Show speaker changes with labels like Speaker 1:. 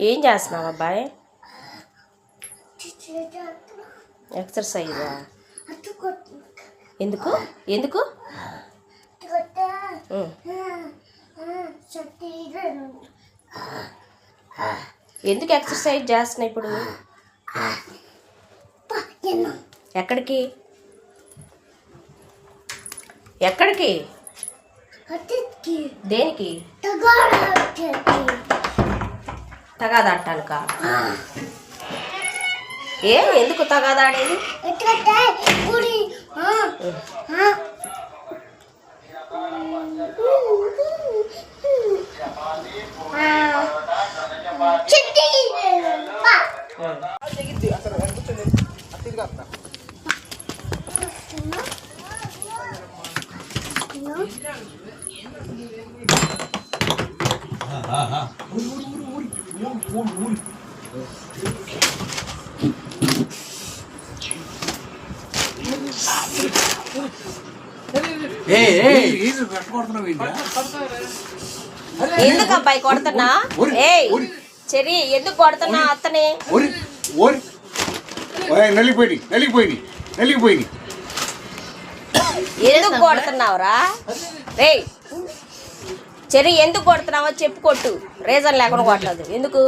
Speaker 1: ఏం చేస్తున్నావు అబ్బాయి? ఎక్సర్సైజా? ఎందుకు ఎందుకు ఎందుకు ఎక్సర్సైజ్ చేస్తున్నావు ఇప్పుడు? ఎక్కడికి ఎక్కడికి? దేనికి? తగాదాడటానిక? ఎందుకు తగాదాడేది? ఎందుకు అబ్బాయి కొడుతున్నా? చెరి ఎందుకు కొడుతున్నా అత్తని? ఎందుకు కొడుతున్నావురా? రే చెరి ఎందుకు కొడుతున్నావో చెప్పు, కొట్టు. రీజన్ లేకుండా కొట్టలేదు. ఎందుకు?